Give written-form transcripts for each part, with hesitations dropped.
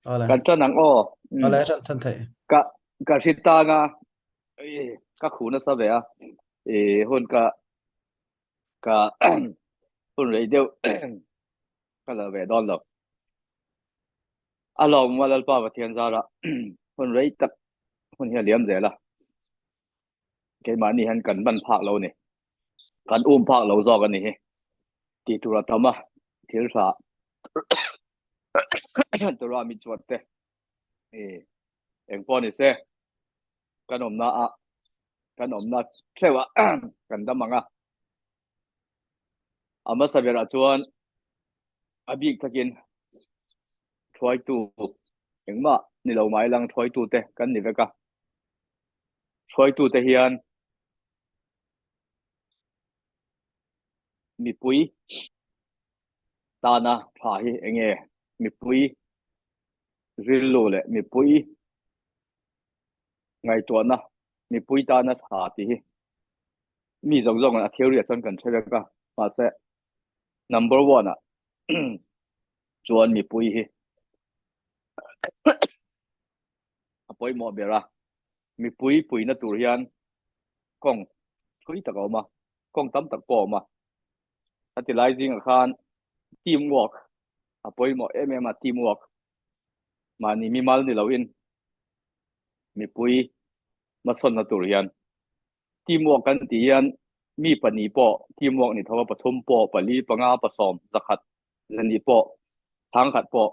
Ole, kan chân nang o ole ran chan thei. ka ka sita nga ka khuna sa ve a hun ka hun rei deu ka la ve don lo alo ma lal pa va thian za ra hun rei tak hun hi liam ze la ke ma ni han kan ban phak lo ni kan phak lo zo kan ni hi ti tu ra tama thil sa tu ra mi chuat te eng pon ni se kan om na a kan om na thlewa kan damanga ama sa vera chuan abi takin thoi tu engma ni lo mai lang thoi tu te kan ni veka thoi tu te hian mi pui ta na tha hi enge mi pui ril lo le mi pui ngai to na mi pui ta na tha ti hi mi zong zong a theory chan kan theveka pa se number 1 a chuan mi pui hi apoi mo bera mi pui pui na tur hian kong thui ta ma kong tam tak po ma utilizing a khan teamwork apoi mo em a teamwork mani mi mal ni loin mi pui ma son na tur hian teamwork kan ti hian mi pani po teamwork ni thawa pathum po pali panga pasom zakhat lani po thang khat po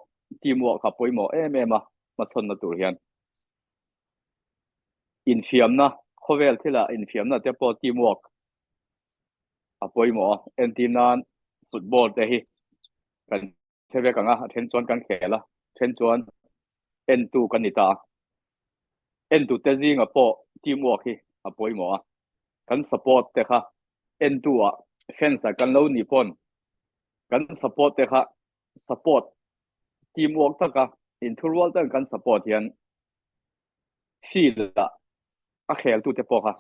teamwork kha poi mo em a ma son na tur hian in fiam na khovel thila in fiam na te po teamwork apoi mo en team nan football te hi kan theve kanga then chuan kan khela then chuan n2 kan ni ta n2 te zinga po teamwork hi apoi mo kan support te kha n2 a fence kan lo ni pon kan support te kha support teamwork ta ka in thur wal ta kan support hian field a khel tu te po kha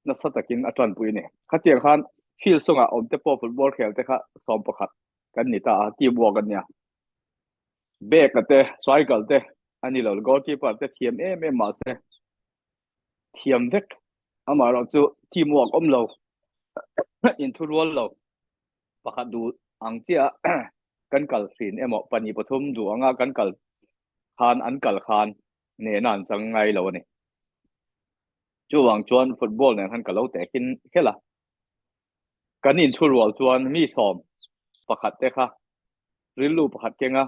na satakin atran pui ne khatiang khan field songa om te po football khel te kha som pakhat kan ni ta teamwork kan nya back te cycle te ani lo goalkeeper te thiam em ma se thiam vek ama ro chu teamwork om lo in thur wal lo pakhat du ang chia kan kal fin emo pani pathum du anga kan kal khan an kal khan ne nan chang ngai lo ni chu wang chuan football ne han kalo te kin khela kan in thur wal chuan mi som pakhat te kha rilu pakhat kenga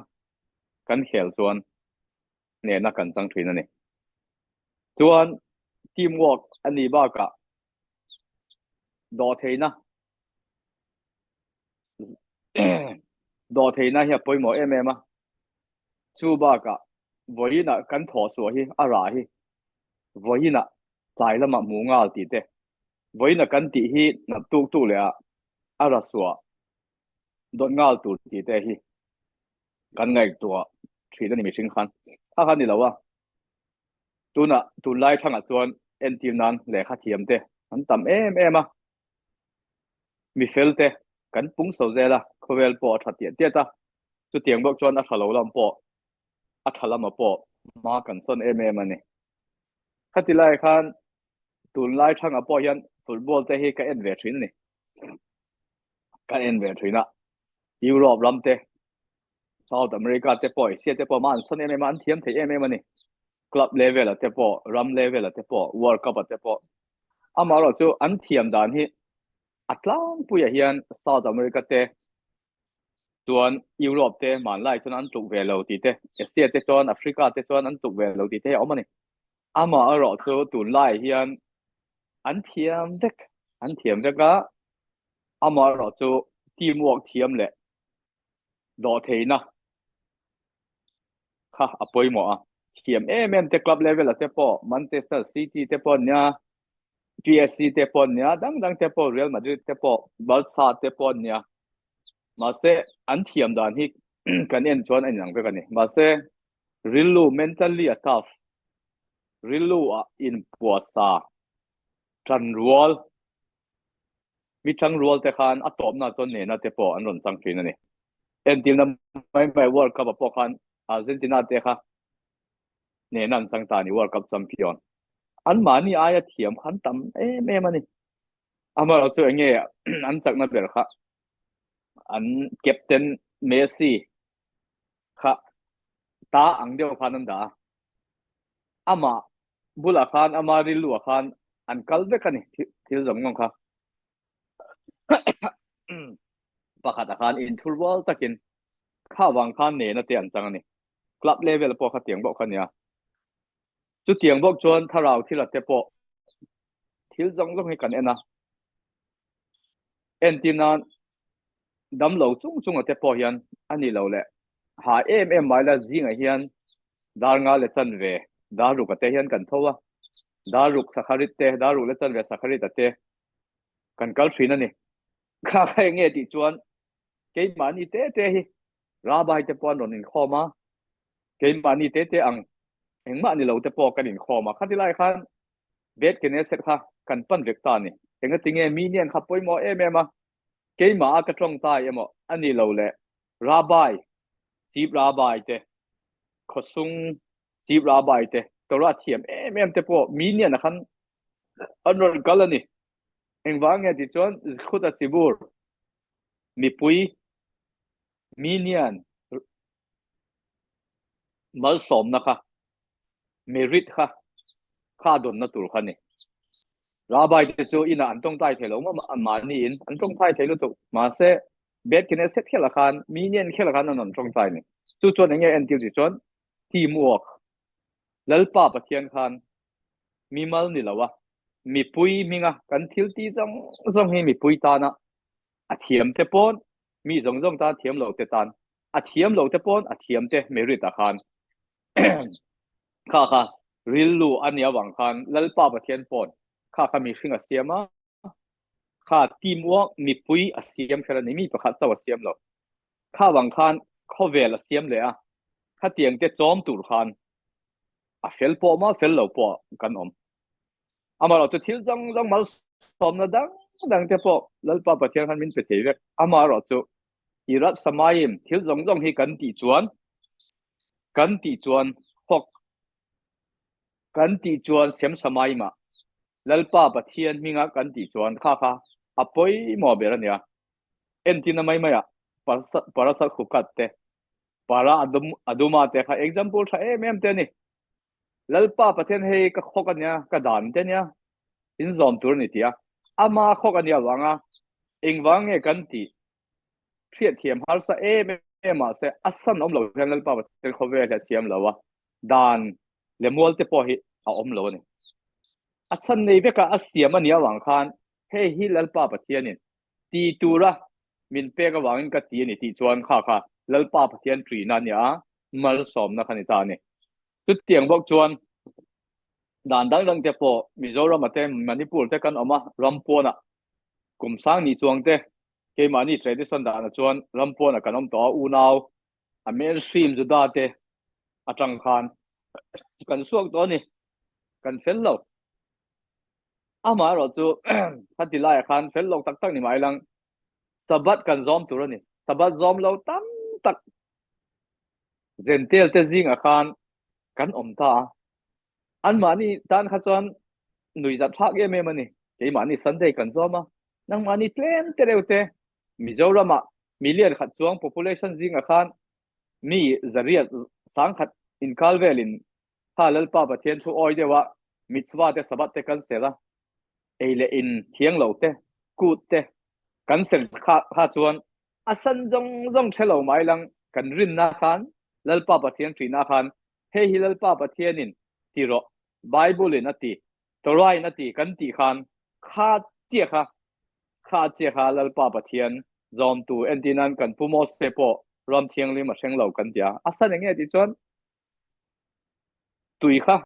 kan khel chuan ne na kan chang thin ani chuan teamwork ani ba ka do theina do theina hi poimo em a chu ba ka voina kan tho so hi ara hi voina tlai lama mu ngal ti te voina kan ti hi na tu le a ara suwa don ngal tu ti te hi kan ngai to thri ni mi sing khan a khan ni lawa tuna tu lai thanga chuan en tim nan le kha thiam te an tam em a mi felte kan pung so zela khovel po tha ti te ta chu tiang bok chuan a thalo lam po a thalama po ma kan son em ani khati lai khan tun lai thanga po hian football te hi ka en ve thin ni ka en ve thina Europe lam te South America te po Asia te po man son em an thiam thei em ani club level te po ram level te po world cup te po amaro chu an thiam dan hi atlang puya hian South America te chuan Europe te man lai chuan an tuk ve lo ti te Asia te chuan Africa te chuan an tuk ve lo ti te omani ama aro chu tun lai hian an thiam vek a ama ro chu teamwork thiam le do theina kha apoi mo a thiam te club level te po Manchester City te po nya PSG te po nya dang te po Real Madrid te po Barca te po nya ma se an thiam dan hi kan en chuan an yang vek ani ma se rilu mentally a tough rilu a in puasa tran rual mi chang rual te khan a top na chon ne na te po an ron chang thin ani en til na mai world cup po khan Argentina te kha ne nan sang ta ni World Cup champion an mani aya thiam khan tam me mani amar chu enge an chakna ber kha an captain Messi kha ta ang deu khanan da ama bula khan ama rilu khan an kalbe kani thil zong ngong kha pakhat khan in football takin kha wang khan ne na te an chang ani club level po kha tiang bo khania chu tiang bo chuan tharau thila te po thil zong zong hi kan ena entina dam lo chung chung te po hian ani lo le ha mai la zinga hian dar nga le chan ve daru ka te hian kan thowa daruk sakharit te daru le chan ve sakharit te kan kal thina ni kha kha nge ti chuan ke mani te hi rabai te pon ron in khoma ke mani te ang engma ni lo te po kan in khoma khatilai khan bet kene set kha kan pan vek ta ni enga tinge mi nian kha poimo ma ke ma ka trong tai emo ani lo le rabai jip rabai te khosung jip rabai te tora thiam te po mi nian khan anron galani engwang ya ti chon khuta tibur mi pui mi nian mal som na kha merit kha don na tur khani rabai te chu ina antong tai thelo ma ni in antong tai thelo tu ma se bet kine set khela khan mi nian khela khan non tong tai ni chu chon enge en ti chon teamwork lalpa pathian khan mi mal ni lawa mi pui minga kan thil ti jong jong hi mi pui ta na a thiam te pon mi jong jong ta thiam lo te tan a thiam lo te pon a thiam te merit a khan kha ril lu ania wang khan lalpa pathian pon kha mi hringa siama kha teamwork mi pui a siam khara ni mi pakhat chaw siam lo kha wang khan khovel a siam le a kha tiang te chom tur khan a fel po ma fel lo po kan om amaro chu thil jong jong mal som na dang te po lalpa pathian khan min pe thei amaro chu irat samayim thil jong jong hi kan ti chuan hok kan ti chuan sem samayima lalpa pathian minga kan ti chuan kha apoi mo berania entina mai maya parasa khukat te para aduma te kha example tha te ni lalpa pathian he ka khokania ka dan te nia in zom tur ni tia ama khokania wanga engwang e kan ti thiet thiam har sa ma se asan om lo lalpa pathian khove la siam lawa dan le mol te po hi a om lo ni asan nei beka asiam ania wang khan he hi lalpa pathianin ti tura min pe ka wangin ka ti ni ti chuan kha lalpa pathian tri na nia mal som na khani ta ni tu tiang bok chuan dan dang te po mizoram ate manipur te kan oma rampona kumsang ni chuang te ke mani tradition da na chuan rampona kan om to unau a mainstream zu da te atang khan kan suak to ni kan fel lo ama ro chu hatilai khan fel lo tak ni mai lang sabat kan zom turani sabat zom lo tam tak zentel te zing a khan kan om ta an mani tan kha chuan nui zat thak ye me mani ke mani sunday kan zoma nang mani tlen te reute mizorama million khat chuang population zing a khan mi zaria sang khat in kalvelin halal pa pathian thu oi dewa mitzwa te sabat te kan sela eile in thiang lo te kut te kan sel kha chuan asan jong jong thelo mai lang kan rin na khan lalpa pathian tri na khan he hi lalpa pathianin tiro bible in ati torai na ti kan ti khan kha che kha lalpa pathian zom tu entinan kan pumo sepo ram thiang li ma threng lo kan tia asan nge ti chuan tui kha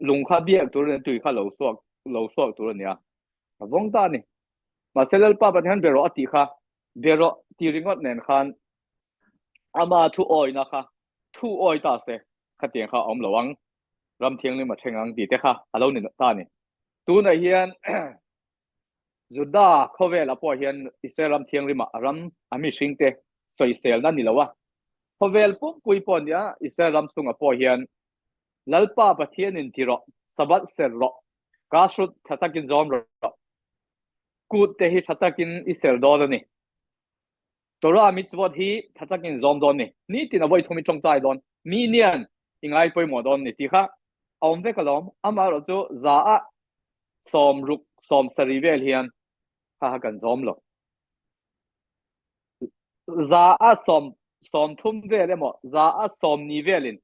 lung kha biak tur tui kha lo suak tur nia vong ta ni ma selal pa pathian bero ati kha bero ti ringot nen khan ama thu oi na kha thu oi ta se khatiang kha om lawang ram thiang le ma thengang ti te kha alo ni ta ni tu na hian juda khovel apo hian israel ram thiang le ma ram ami sing te soi sel na ni lawa พอเวลปุ๊บปุยปอนเนี่ยอิสราเอลรำสุงอพอเฮียนลัลป้าประเทศนินทิรอสบัดเสรอกาสุดทัตกินจอมรอกูเตหิทัตกินอิสราเอลดอนี่ตัวรามิตรวดฮีทัตกินจอมดอนนี่ที่น่าไว้ทุมิจงใจดอนมีเนียนอิงไอไปหมดดอนนี่ที่ข้าเอาเวกลอมอามาเราจะจ้าสอมรุกสอมสรีเวลเฮียนข้ากันจอมหรอกจ้าสอมทุ่มเวลเลยมั้งจ้าสอมนิเวลิน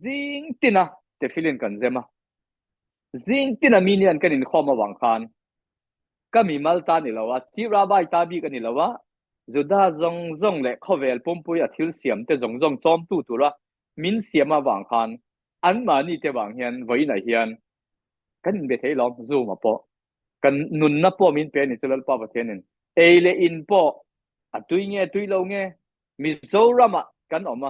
จิงตินะเทฟิลินกันเจมาจิงตินะมีเนียนกันอินข้อมาวังคานก็มีมัลตานี่แล้วว่าจีราบายตาบีกันนี่แล้วว่าจุดาจงเล่ข้อเวลปุ่มปุยอธิลเสียมแต่จงจอมตัวละมินเสียมาวังคานอันมานี่เตวังเฮียนไว้ไหนเฮียนกันเบทให้ลองซูมาปอกันนุนนับปอมินเป็นนี่จะเล่าป้าประเทศนึงเอเลอินปออะตุยเงี้ยตุยเราเงี้ยมิโซรามะกันออกมา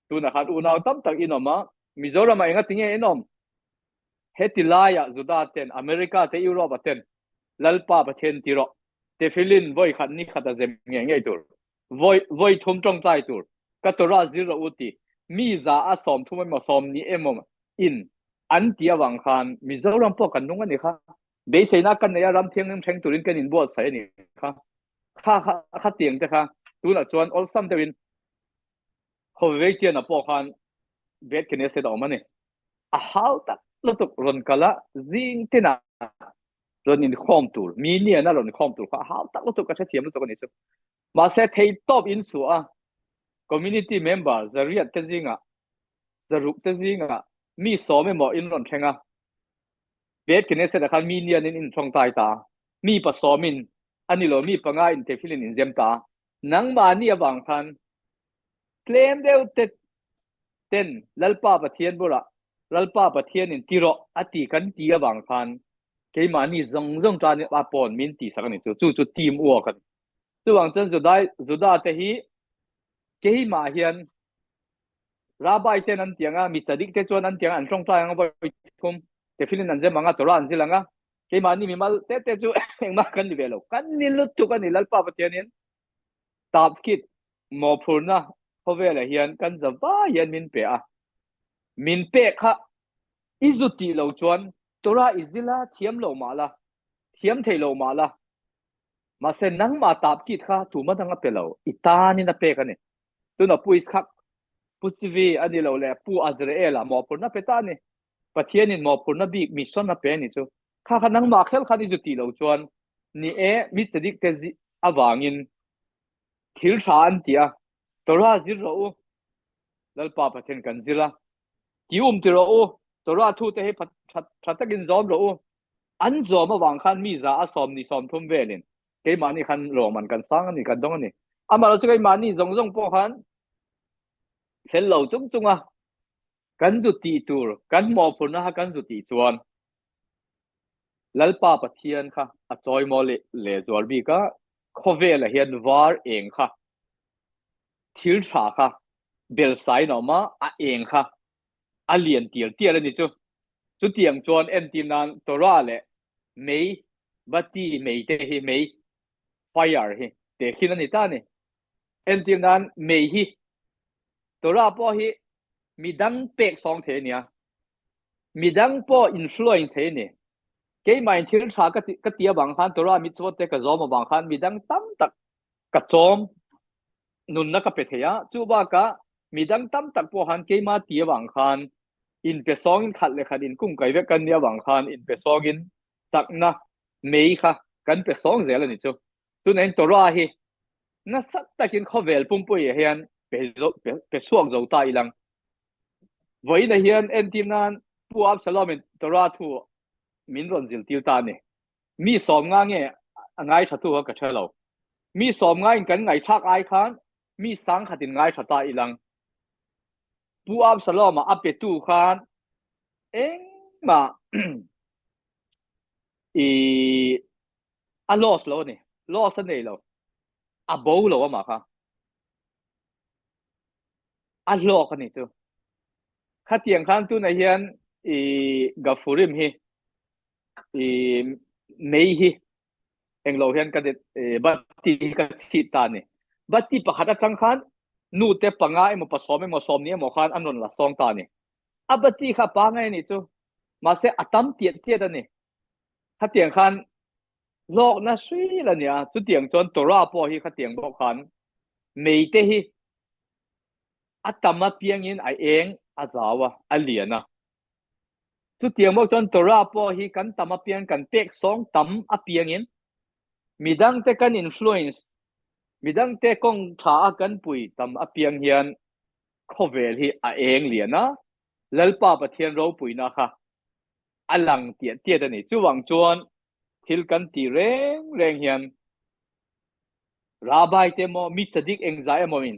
ตัวนะครับอุณาตั้มตักอินออกมามิโซรามะเองก็ทิ้งเงี้ยอินอมเฮติลายะจุดาเทนอเมริกาเทยุโรปเทนลัลป้าประเทศที่รอเทฟิลินไว้ขัดนี่ขัดเซมเงี้ยตัวไว้ทุ่มตรงใจตัวก็ตัวราซิรอุติมีจ้าอาสอมทุ่มไม่มาสอมนี่เอ็มอินอันที่วังคานมิโซรามปอกันนุ่งกันนี่ค่ะเบสนักกันเนี่ยรำเทียงนึงแทงตุรินกันอินบวชใส่นี่ค่ะข้าเตียงแต่ค่ะตัวน่ะจวนออลซัมเดวินเขาเวกเจียนอ่ะปอกันเวทกันเนี่ยเสร็จออกมาเนี่ยอาหาวตักลุตุกรอนกะละจิงตินะรอนอินคอมตูร์มีเนี่ยนะรอนคอมตูร์อาหาวตักลุตุกก็ใช้เทียมลุตุกนี่สุมาเซตให้ตอบอินสัวคอมมูนิตี้เมมเบอร์จะเรียกเตจิงอ่ะจะรุกเตจิงอ่ะมีสอไม่หมออินรอนแข่งอ่ะเวทกันเนี่ยเสร็จแล้วมีเนี่ยอินช่องใต้ตามีปัสสอมินอันนี้เรามีปังง่ายอินเทฟิลินอินเจมตานังมาเนี่ยบางคันเคลมเดวเต็นลัลป้าประเทศบุระลัลป้าประเทศนินทิโรอติกันตีบางคันเคยมานี่จงจานนี่อาปอนมินตีสักนิดจู่ทีมอ้วกันจู่วังจันจุดาเตหีเคยมาเฮียนราบายเตนันเตียงอ่ะมีจัดิกเตจวนนันเตียงอันตรงใจอ่ะไปคุมเทฟิลินนันเจมังอ่ะตัวรันสิลังอ่ะเคยมานี่มีมาเตจูเองมากันนี่เวลกันนี่ลุตุกันนี่ลัลป้าประเทศนี่ตาบคิดหมอพูนนะเขาเวลเฮียนกันจะว่าเฮียนมินเปะมินเปะค่ะอิจุติเหล่าจวนตัวราอิจิละเทียมเหล่ามาละเทียมเทเหล่ามาละมาเส้นนังมาตาบคิดค่ะถูกมาทั้งเปเหล่าอิตานี่นะเปกันเนี่ยตัวน่ะปุยสคักปุจิวีอันนี้เหล่าแหละปูอัซเรเอลหมอพูนนะเปตานี่ประเทศนี่หมอพูนนะบีมิชอนนะเปนี่จูข้าขันังมาเข้าขันอิจุติเหล่าจวนนี่มิจดิกเตจิอวางินทิลชาอันเตียตัวราจิรอูแล้วป้าประเทศกันจิละ กิวมติโรโอตัวราทูเตให้พัดตะกินจอมโรโออันจอมาวางขันมีจ้าสอมนี่สอมทุ่มเวลินเกมานี่ขันโรมันกันสร้างนี่กันตรงนี้อามาเราจะเกมานี่จงพอขันเส้นเหล่าจุงอ่ะกันจุดตีตัวกันหมอผลนะฮะกันจุดตีจวนแล้วป้าปะเทียนค่ะอจอยมอเลจวลบีก็โคเวลเฮียนวาร์เองค่ะทิลชาค่ะเบลไซน์ออกมาเองค่ะอาเลียนเตียแล้วนี่จู่เตียงจวนเอ็นทีนั้นตัวราเลยไม่บัดที่ไม่เตะไม่ไฟร์เฮเตะขี้นั่นนี่ตาเนี่ยเอ็นทีนั้นไม่ฮีตัวราพอฮีมีดังเป็กสองเทเนี่ยมีดังพออินฟลูเอนซ์เทเนี่ยเกี่ยมาอินทิลชากก็เตียบางคันตัวรามิดสวดเตะก็จอมบางคันมีดังตั้มตักกระจอมนุนนักเป็ดเฮียจู่บ้ากะมีดังตั้มตักพอหันเกี่ยมาเตียบางคันอินเปซองอินขัดเลยขัดอินกุ้งไก่เวกันเนี่ยบางคันอินเปซองอินจักนะไม่ค่ะกันเปซองเจริญนี่จู่ตัวนั้นตัวราฮีน่าสัตตะกินข้าวเวลปุ่มปุยเฮียนเปสวกเจ้าตายลังไว้ในเฮียนเอ็นทีมนั้นผู้อับสลามินตัวราทูมินรอนซิลติวตานี่มีสองงานเนี่ยง่ายชัดตัวกับเชลล์มีสองงานกันง่ายชักไอคันมีสังขัดินง่ายชัดตายลังผู้อับสลามาอัปเปตูคันเอ็งมาอีลอสแล้วนี่ลอสนี่แล้วโบแล้วมาค่ะลอกันนี่จูข้าเตียงคันตัวในเฮียนกัฟฟูริมฮีไม่ฮีเอ็งเราเฮียนกันบัตตีกันสิตานี่บัตตีปะขัดทั้งคัน นูเตปังไงมันผสมไม่ผสมเนี่ยหมอคันอันนั้นละสองตานี่อับตีข้าปังไงนี่จูมาเสอตัมเตียเตียดันนี่ถ้าเตียงคันโลกน่ะสวยละเนี่ยจุดเตียงจนตัวราปอฮีข้าเตียงบอกคันไม่เตฮีอัตมาเพียงยินไอเองอาจาวะอันเลียนะจุดเตียงบอกจนตัวราปอฮีกันตมาเพียงกันเป็กสองตัมอเพียงยินมีดังแต่กันอินฟลูเอนซ์มีดังแต่กงชากันปุยตัมอเพียงเฮียนข้อเวลฮีไอเองเลียนะแล้วป้าประเทียนเราปุยนะคะอลังเตียเตียดันนี่จู่วังจวนทิลกันตีเร่งเร่งเฮียนราบายเตมอมิจดิกเองใจมอมิน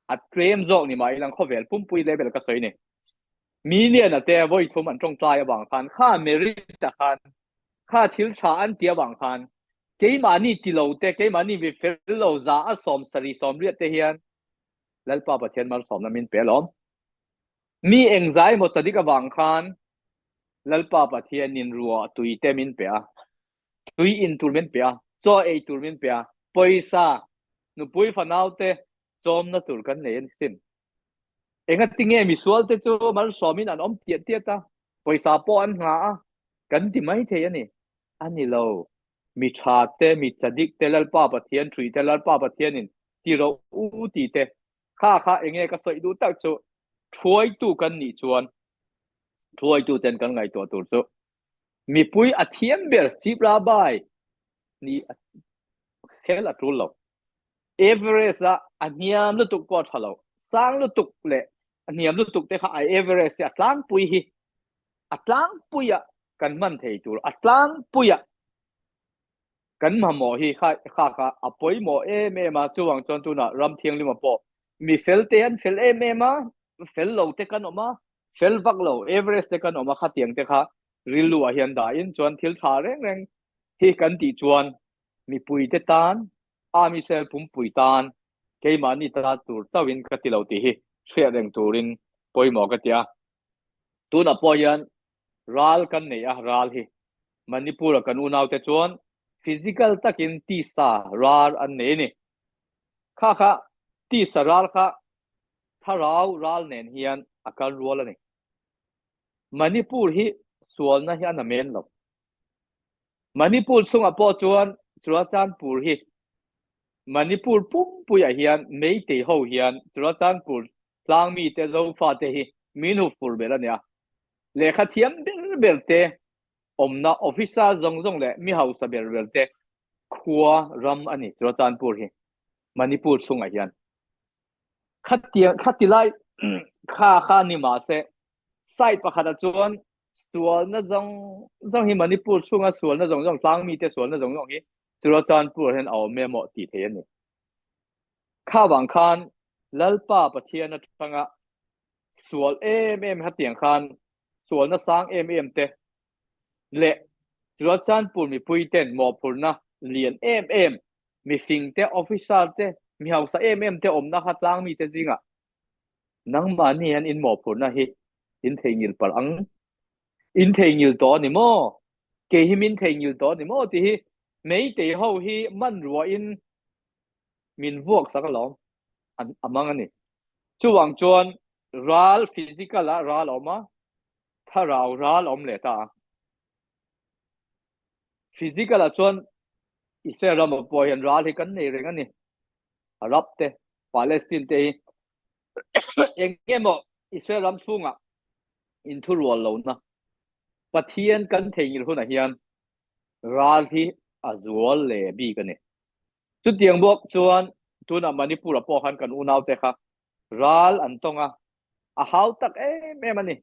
อัดเคลมโจนี่มาอีหลังข้อเวลปุ่มปุยเลเวลก็สวยนี่มีเนี่ยนะแต่ว่าทุ่มอันจงใจบางคันข้าเมริตะคันข้าทิลชาอันเตียบางคันเกี่ยมานี่ติโลเตเกี่ยมานี่วิเฟลโลซาอสอมสรีสอมเรียเตเฮียนแล้วป้าประเทียนมาสอมน้ำมินเปล้อมมีเองใจหมดสติกับบางคันแล้วป้าประเทียนนินรัวตุยเตมินเปียตุยอินตูเมนเปียจ่อเอตูเมนเปียปอยซานุปุยฟันเอาเตจอมนัตุรกันเนี่ยสินเองติงเงมีส่วนเตจูมันสอมินอันอมเตียเตียตาปอยซาปอนหากันที่ไม่เทียนี่อันนี้เรามีชาเตมีจัดิกเตลัลป้าประเทียนทรีเตลัลป้าประเทียนินที่เราอู้ตีเตข้าเองก็สอยดูตักจูช่วยตู้กันนี่ชวนช่วยตู้เต็นกันไงตัวตัวจูมีปุยอเทียมเบอร์สิบลาบายนี่แค่ละทุลเราเอเวอเรสต์อันนี้มลุตุกปอดฮัลโหลสร้างลุตุกเละอันนี้มลุตุกเตะข้าเอเวอเรสต์อัตลังปุยฮีอัตลังปุยกันมันเทจูอัตลังปุยกันมาหมอฮีข้าอภัยหมอมาจวงจนตัวน่ะรำเทียงลิมาปอมีเฟลเตียนเฟลมาเฟลโลเตกันออกมาเฟลวักโลเอเวอเรสต์เตกันออกมาข้าเตียงเตข้าริลัวเฮียนได้อินจวนทิลทาเร่งเร่งฮีกันตีจวนมีปุยเตตานอามิเซลปุ่มปุยตานเกี่ยมานี่ตาตูร์เจ้าวินกติเลาตีฮีเชื่อเร่งตูรินปอยหมอกติยาตัวน่ะปอยันรัลกันเนี่ยรัลฮีมันนี่พูดกันอุณาวเตจวน physical ตักินตีสารัลอันนี้นี่ข้าตีสารัลข้าถ้าเรารัลเนี่ยเฮียนอาการรัวแล้วนี่มันนี่พูดฮีส่วนนะเฮียนน่ะเมนหรอกมันนี่พูดส่งอปอจวนจุลจานพูดฮีมันนี่พูดปุ๊บปุยเฮียนไม่เตะหูเฮียนจุลจานพูดพลางมีเตะเราฟาเตะฮีมินหูฟูเบลเนี่ยเลขาเทียมเบลเตะอมนะออฟฟิศซงเลยมีเฮาส์เบลเตะขวารำอันนี้จุลจานพูดฮีมันนี่พูดส่งเฮียนขัดที่ไล่ข้านี่มาเสไซต์ประคดจวนส่วนนั่นจงที่มันนี่พูดส่งส่วนนั่นจงพลางมีเตะส่วนนั่นจงฮีจุลจานพูดเห็นเอาเมมอตีเทียนนี่ ข้าบางคันแล้วป้าประเทียนนะทั้งอ่ะส่วนฮัดเตียงคันส่วนนั้นสร้างเตะเละจุดจานปุ่นมีพุยเต็นหมอปุ่นนะเรียนมีฟิงเตออฟฟิศเตมีเฮาส์เตอมนะฮัดล้างมีเตจริงอ่ะนังมันนี่อันอินหมอปุ่นนะฮิอินเทงิลปลังอินเทงิลตัวนี่โมเกฮิมินเทงิลตัวนี่โมที่ฮิไม่เตะเขาฮิมันรัวอินมินพวกสักหลอมอันมังอันนี้ ช่วงจวนรัลฟิสิกอลละรัลออกมาถ้าเรารัลอมเลตาฟิสิกอลละจวนอิสราเอลมาปล่อยรัลให้กันในเรื่องนี้อาหรับเตะปาเลสไตน์เตะเองเงี้ยบอกอิสราเอลสุ่งอ่ะอินทุรัวโลนะปะเทียนกันเทียนหุ่นเฮียนรัลที่อาจวลเลบีกันเนี่ยจุดเดียงบอกจวนตัวนั้นมันนี่พูดปอกันกันอุณาวเตะค่ะรัลอันตงอ่ะอาหาวตักแม่มันนี่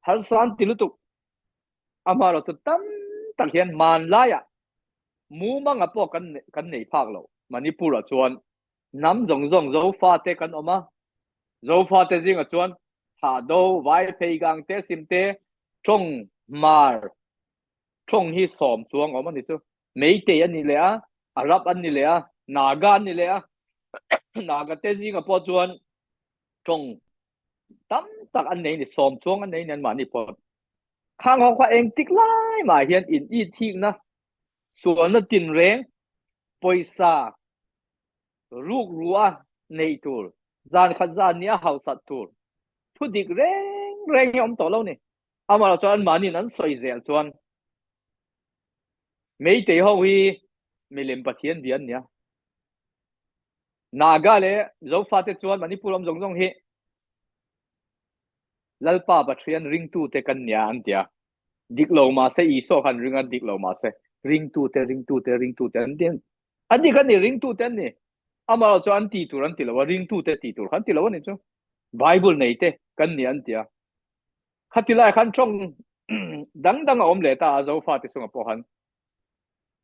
ฮัลสันติลุตุก amaro tu tam tak hian man laya mu manga po kan nei phak lo manipur a chuan nam zong zo fa te kan oma zo fa te jing a chuan ha do vai phei gang te sim te chong mar chong hi som chuang oma ni chu mei te ani le a arab ani le a naga ani le a naga te jing a po chuan chong tam tak an nei ni som chuang an nei nan ma ni po ข้างของข้าเองติ๊กไล่มาเฮียนอินอีทิ้งนะส่วนนั้นจินเร่งปอยซาลูกรัว nei tur zan khat zan nia hau sat tur thu dik reng reng om to lo ni amara chuan mani an soi zel chuan mei te ho hi milim pathian dian nia naga le zo fa te chuan manipur om jong jong hi lalpa pathian ring tu te kan nia an tia dik lo ma se I so khan ring an dik lo ma se ring tu te ring tu te ring tu te an din an dik kan ni ring tu te ni amara chuan ti tur an ti lo ring tu te ti tur khan ti lo ni chu bible nei te kan ni an tia khatilai khan chong dang dang om le ta zo fa te sunga po han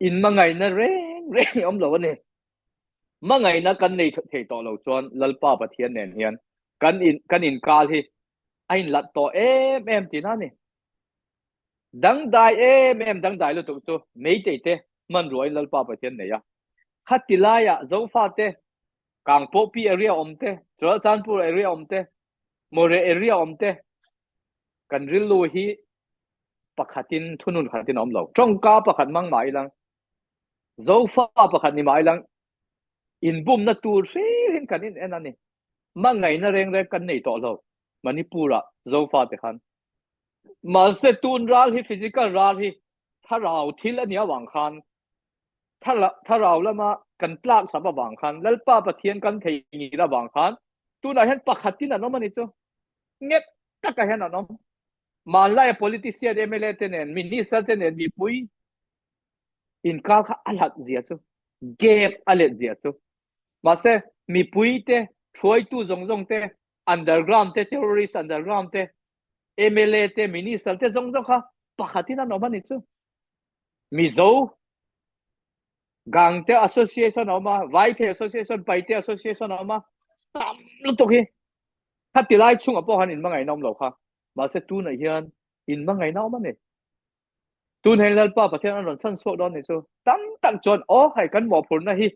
in mangai na reng reng om lo ni mangai na kan nei thei to lo chuan lalpa pathian nen hian kan in kal hi ain lat to em ti na ni dang dai em dang dai lo tu chu mei te te man roi lalpa pathian ne ya khatilai ya zo fa te kang po pi area om te chura chanpur area om te more area om te kan ril lu hi pakhatin thunun khatin om lo trong ka pakhat mang mai lang zo fa pakhat ni mai lang in bum na tur se hin kanin enani mangai na reng reng kan nei to lo manipura zo fa te khan ma se tun ral hi physical ral hi tharau thil ania wang khan tharau lama kan tlak saba wang khan lalpa pathian kan thei ni la wang khan tu na hen pakhatin anom ani chu nget taka hen anom malai politician MLA te nen minister te nen mi pui in kal kha alat zia chu gap alet zia chu ma se mi pui te throi tu zong zong te underground te terrorist underground te MLA te minister te zong zong kha pakhatin anom ani chu mi zo gang te association oma vai te association pai te association oma tam lu to hi khatilai chung apo han in mangai nom lo kha ma se tu na hian in mangai nom ani tu nei lalpa pathian an ron san so don ni chu tam tak chon o hai kan mo phur na hi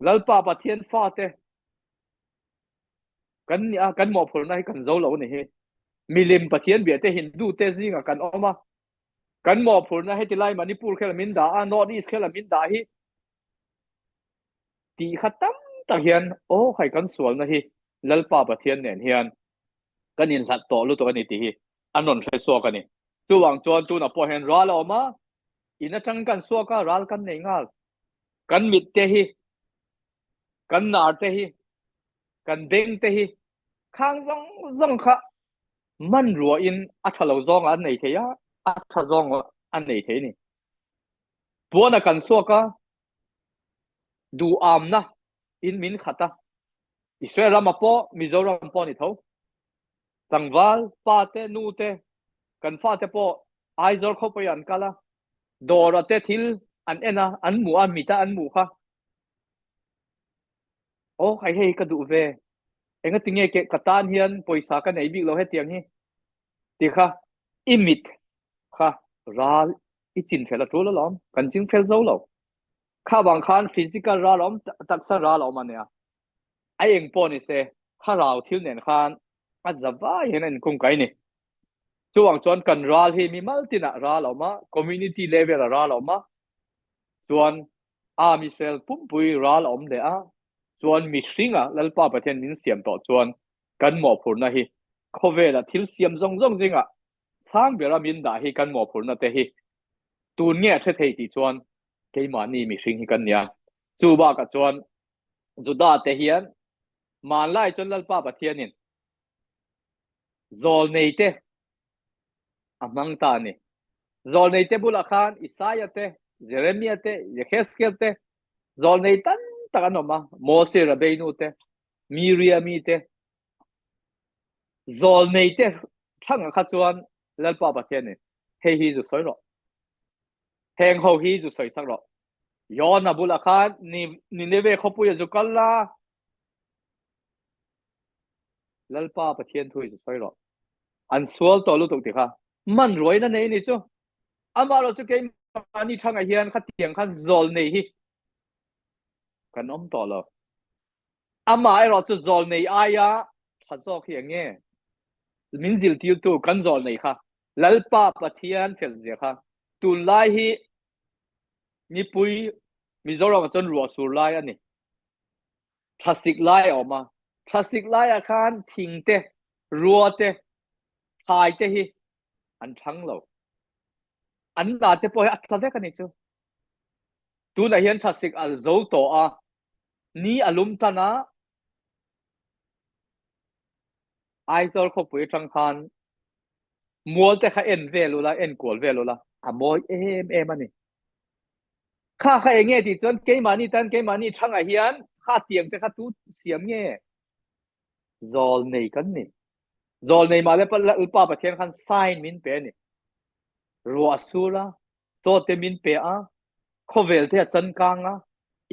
lalpa pathian fa te kan mo phur na hi kan zo lo ni hi milim pathian bia te hindu te zinga kan oma kan mo phur na he tilai manipur khela min da a north east khela min da hi ti khatam tak hian o hai kan sual na hi lalpa pathian nen hian kan in hlat to lu to ani ti hi anon thai so kan ni chu wang chon tu na po hen ral oma ina tang kan so ka ral kan nei ngal kan mit te hi kan nar te hi kan beng te hi khang zong zong kha man ruwa in athalo zong an nei the ya atha zong an nei the ni buana kan so ka du am na in min khata Israel ramapo Mizoram po ni tho tangwal pa te nu te kan fa te po aizor kho po yan kala dora te thil an ena an mu a mita an mu kha o khai hei ka du ve enga tinge ke katan hian poisa ka nei bi lo he tiang hi ti kha imit kha ral I chin phela tu lo lom kan ching phel zo lo kha bang khan physical ra lom taksa ra lom ania ai eng po ni se kha rao thil nen khan a zawa hen en kung kai ni chuang chuan kan ral hi mi maltina ra lo ma community level ra lo ma chuan army cell pum pui ral om de a chuan mi hringa lalpa pathian min siam to chuan kan mo phur na hi khovela thil siam zong zong jinga sang bera min da hi kan mo phur na te hi tun nge the thei ti chuan keima ni mi hring hi kan nia chu ba ka chuan juda te hian man lai chon lalpa pathian in zol nei te amang ta ni zol nei te bula khan Isaiah te Jeremiah te Yehezkel te zol nei tan takanoma Mose Rabbeinu te Miriam te zol nei te thang kha chuan lalpa pathian ni hei hi zu soi ro heng ho hi zu soi sak ro Yona bula khan ni neve khopu ya zu kalla lalpa pathian thui zu soi ro an sual to lu tok ti kha man roi na nei ni chu ama lo chu ke ani thang a hian kha tiang khan zol nei hi kan om to lo ama ai ro chu zol nei aya tha zo khi ange min zil tiu tu kan zol nei kha lalpa pathian fel je kha tu lai hi ni pui Mizoram chon ruwa sur lai ani thasik lai oma thasik lai akhan thingte ruate thai te hi an thang lo an na te po atlave kan chu tu na hian thasik al zo to a ni alum tana aizol kho pui tang khan mual te kha en velula en kol velula amoi em ani kha kha enge ti chon ke mani tan ke mani thanga hian kha tiang te kha tu siam nge zol nei kan ni zol nei ma le pa pa thian khan sign min pe ni ro asura to te min pe a khovel te chan kang a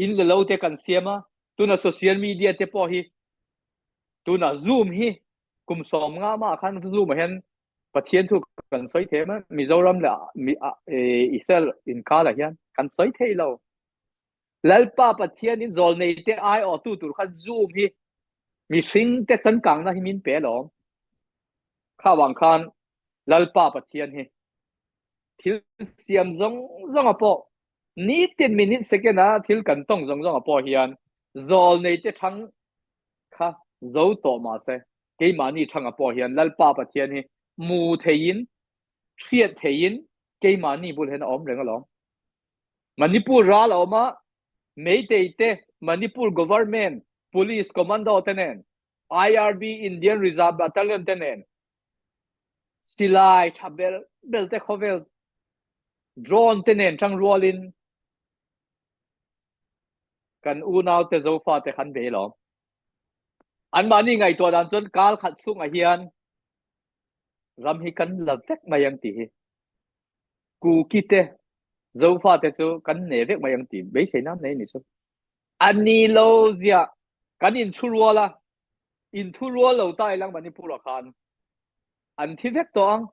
in le lo te kan siama tu na social media te po hi tu na zoom hi kum som nga ma khan zoom hen pathian thu kan soi the ma mizoram la mi isel in kala hian kan soi the lo lalpa pathian in zol nei te ai o tu tur khan zoom hi mi sing te chan kang na hi min pe lo kha wang khan lalpa pathian hi thil siam zong zong apo ni 10 minute second a thil kan tong zong zong apo hian zol nei te thang kha zo to ma se ke mani thang apo hian lalpa pathian hi mu thein thiet thein ke mani bul hen om reng along manipur ral oma meitei te manipur government police commando tenen IRB Indian Reserve Battalion tenen silai thabel belte khovel drone tenen chang rolin kan unaw te zo fa te khan be lo an mani ngai to dan chon kal khat sung a hian ram hi kan la vek mayang ti hi ku kite zo fa te chu kan ne vek mayang ti be se nam nei ni chu ani lo zia kan in churwala in thurwa lo tai lang manipur khan an thi vek to ang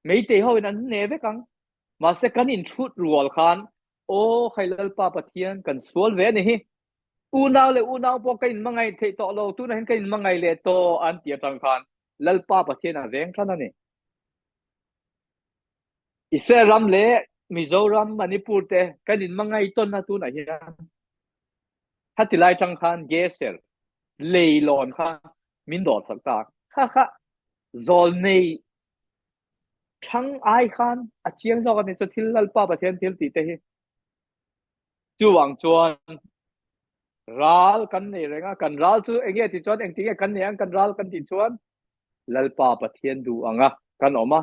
mấy tế hồi nan nè với căng mà sẽ cần in chút ruột khan ô khai lal pa pathian cần sual về này u nào po cái mang ngày thấy to lâu tu này cái mang ngày lệ to an tiệt trăng khan lal pa pathian à veng khan này Israel lệ Mizoram Manipur te cái in mang ngày ton na tu này hát thì lại trăng khan geser lệ lon khan min đọt sắc ta ha ha zol này thằng ai khan à chiang do cái này cho thil lal pa pathian thil ti te hi chu wang chuan ral kan nei renga kan ral chu enge ti chuan eng ti kan nei ang kan ral kan ti chuan lalpa pathian du anga kan oma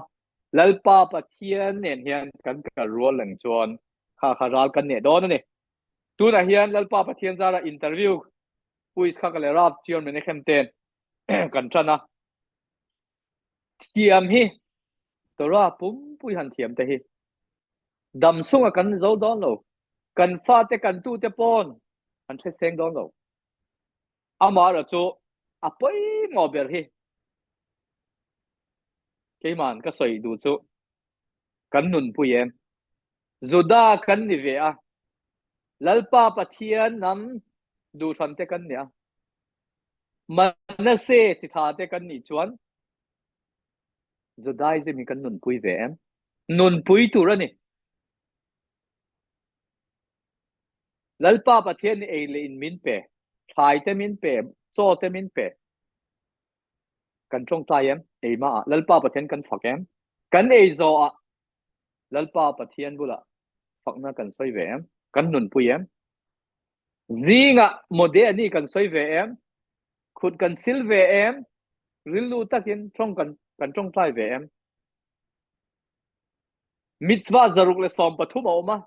lalpa pathian nen hian kan ka rual lang chuan kha kha ral kan ne don ni tu na hian lalpa pathian zara interview puis kha ka le rap chion mene khem ten kan chana thiam hi to ra pum pui han thiam te hi dam sunga kan zo don lo kan fa te kan tu te pon an the seng don lo ama ra chu apoi ngober hi cái màn cái sợi đủ chỗ cắn nụn bùi em zuda cắn ni về à lalpa pathian nam du than te kan nia manase chi tha te kan ni chuan judaism mi kan nun pui ve em nun pui tu ra ni lalpa pathian ni ei le in min pe thai te min pe cho te min pe kan trong tai em ei ma lalpa pathian kan phak em kan ei zo a lalpa pathian bula phak na kan soi ve em kan nun pui em zinga mode ani kan soi ve em khut kan sil ve em rilu takin trong kan trong tai ve em mitzvah zaruk le som pathum oma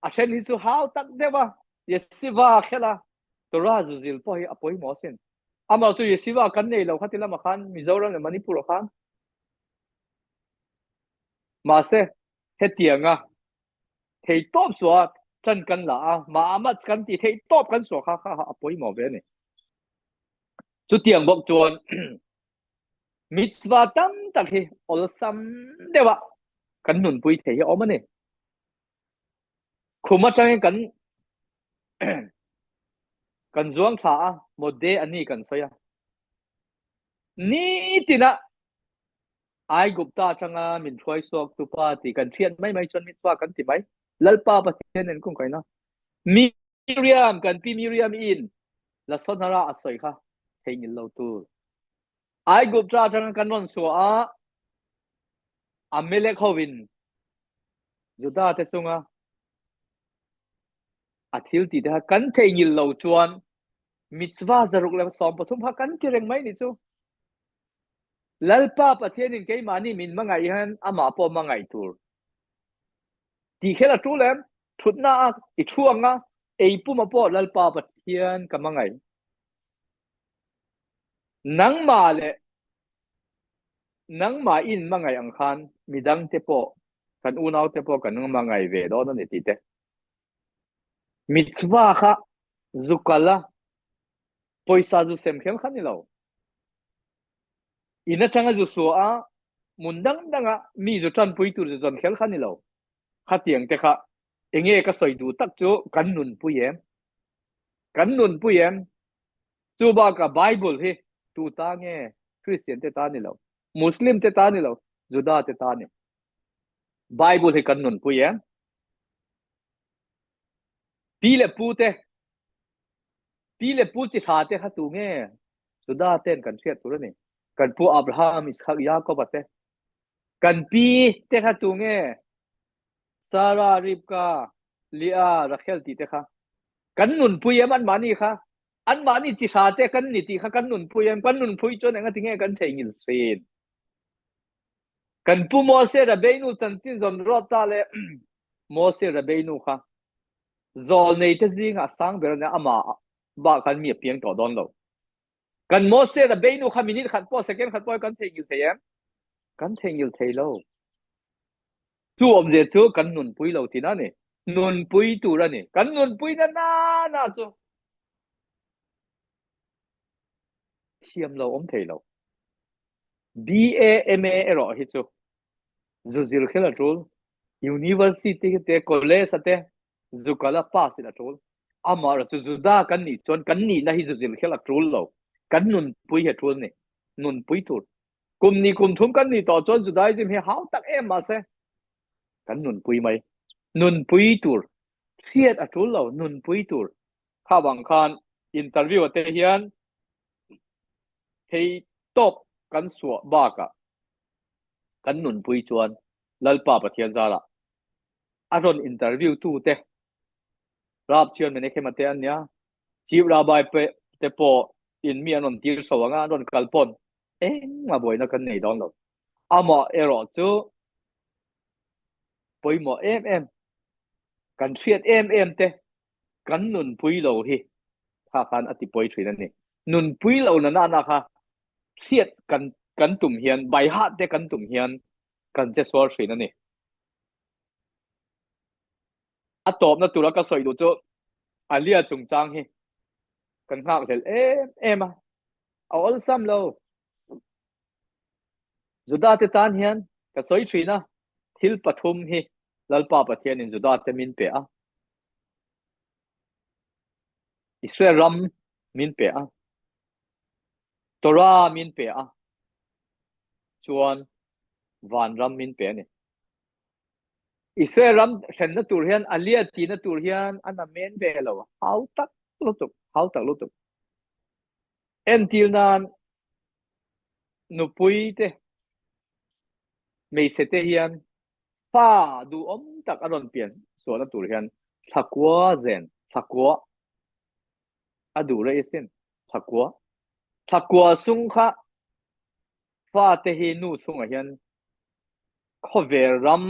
a then hi chu how tak dewa yesiva khela tora zuzil po hi apoi mo sin ama su yesiva kan nei lo khatila ma khan mizoram le manipur khan ma se hetianga thei top suwa chan kan la ma amat kan ti thei top kan so kha kha apoi mo ve ni chu tiang bok chuan mitzvah tam tak hi ol sam dewa kan nun pui thei hi oma ni khuma tang kan kan zuang tha a mode ani kan soya ni tina ai gupta changa min thoi sok tu pa ti kan thiat mai mai chon mit pa kan ti mai lalpa pa chen en kung kai na mi Miriam kan pi Miriam in la son hara asoi kha thengil lo tu ai gup tra thang kan non so a Amelek Hovin Juda te chunga athil ti da kan thengil lo chuan mitzwa zaruk le som pathum ha kan tireng mai ni chu lalpa pathianin ke mani min mangai han ama po mangai tur ti khela tu lem thutna I thuanga ei puma po lalpa pathian ka mangai nang ma le nang ma in mangai ang khan midang te po kan unaw te po kan mangai ve do na ni ti te mitzwa kha zukala poisa zu sem khem khan ni lo ina changa zu so a mundang danga mi zu chan pui tur zon khel khan ni lo kha tiang te kha enge ka soi du tak chu kan nun puyem chu ba ka bible hi tu ta nge christian te ta ni lo muslim te ta ni lo juda te ta ni bible hi kan nun puyem pile pu chi tha te kha tu nge juda ten kan thiat tu ni kan pu abraham ishak yakob te kan pi te kha tu nge sara ribka lia rachel ti te kha kan nun puyem an mani kha an mani chi tha te kan ni ti kha kan nun puyem kan nun pui chon anga tinge kan thengil sin kan pu mose ra beinu chan chin zon ro ta le mose ra beinu kha zol nei te zinga sang ber na ama ba kan mi piang to don lo kan mose ra beinu kha minute khat po second khat po kan thengil theyam kan thengil thei lo chu om je chu kan nun pui lo ti na ni nun pui tu ra ni kan nun pui na chu thiam lo om thei lo BA MA ero hi chu zuzil khela trul university te college te zukala pass ila trul amar chu zuda kan ni chon kan ni na hi zuzil khela trul lo kan nun pui he trul ni nun pui tur kum ni kum thum kan ni to chon judaism he how tak em ma se kan nun pui mai nun pui tur thiet a trul lo nun pui tur kha wang khan interview te hian thei top kan suwa ba ka kan nun pui chuan lalpa pathian zara aron interview tu te rap chian mene khemate anya chief rabbi pe te po in mi anon tir sawanga anon kalpon ma boina kan nei don lo ama ero chu poimo kan thiat te kan nun pui lo hi kha khan ati poi thina ni nun pui lo na kha thiat kan tum hian bai hat te kan tum hian kan che swar thina ni atop na tura ka soi du chu alia chung chang hi kan ngak hel a all sam lo juda te tan hian ka soi thina thil pathum hi lalpa pathian in juda te min pe a Israel ram min pe a Torah min pe a chuan van ram min pe ni Israel ram sen na tur hian alia ti na tur hian ana men ve lo how tak lutuk until nan nupui te mei se te hian pa du om tak aron pian so na tur hian thakwa zen thakwa adu re isin thakwa sung kha fa te hi nu sung a hian khover ram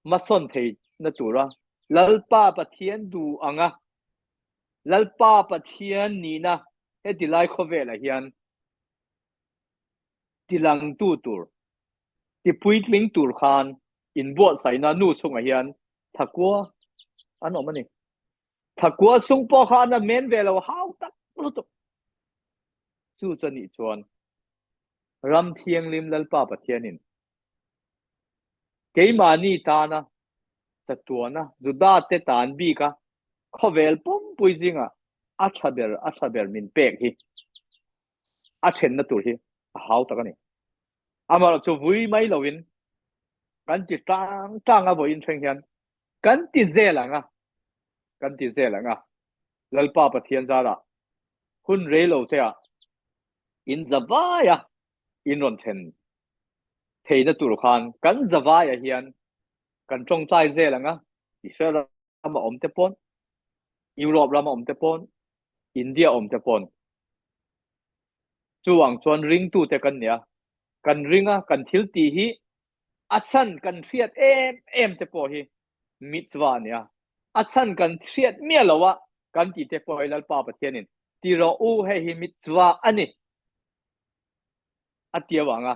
mason thei na tura lalpa pathian du anga lalpa pathian ni na he tilai khovel a hian tilang tu tur ti puitling tur khan in bo sai na nu sung a hian thakwa ano mani thakwa sung po kha na men velo how tak lutuk chu chani chuan ram thiang lim lalpa pathianin keimani ta na chatuana juda te tan bi ka khovel pum puizinga achaber min pek hi a chen na tur hi how takani amar chu vui mai lovin kan ti tang a bo in threng hian kan ti zelanga kan ti zel anga lalpa pathian zara hun relo te a in zawaya in ron then theina tur khan kan zawaya hian kan tong chai zel anga Israel rama om te pon Europe rama om te pon India om te pon chuang chuan ring tu te kan nia kan ringa kan thil ti hi asan kan thiat em te po hi mitzwa nia asan kan thiat mia lawa kan ti te po ilal pa pathianin ti ro u he hi mitzwa ani atia wanga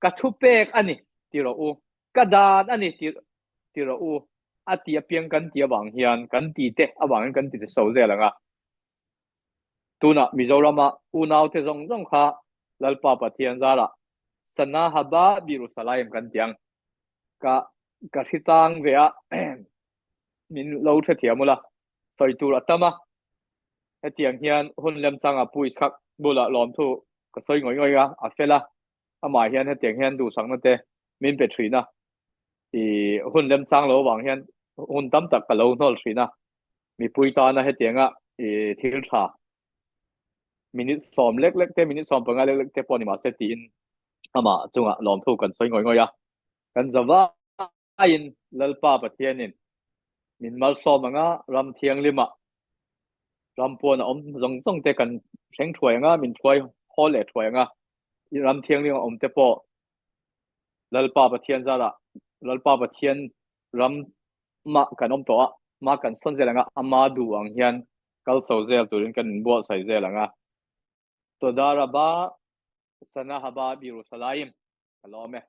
ka thu pek ani ti ro u ka dan ani ti ro u atia piang kan ti awang hian kan ti te awang kan ti te so ze langa tuna mizorama unaw te zong zong kha lalpa pathian zara sana haba Jerusalem kan tiang ka ka hitang vea min lo the thiamula soi tur atama hetiang hian hun lem changa puis khak bula lom thu ka soi ngoi ngoi ga afela ama hian hetiang hian du sang na te min pe thrina i hun lem chang lo wang hian hun tam tak ka lo nol thrina mi pui ta na hetianga i thil tha minute som lek lek te minute som panga lek lek te poni ma se ti in ama chunga lom thu kan soi ngoi ngoi ya kan zawa in lalpa pathianin min mal som anga ram thiang lima ram pon om zong zong te kan thleng thuai anga min thuai hole thuai anga ram thiang lima om te po lalpa pathian zara lalpa pathian ram ma kan om to ma kan son zelanga ama du ang hian kal so zel turin kan bo sai zelanga to daraba sana haba Jerusalem kalome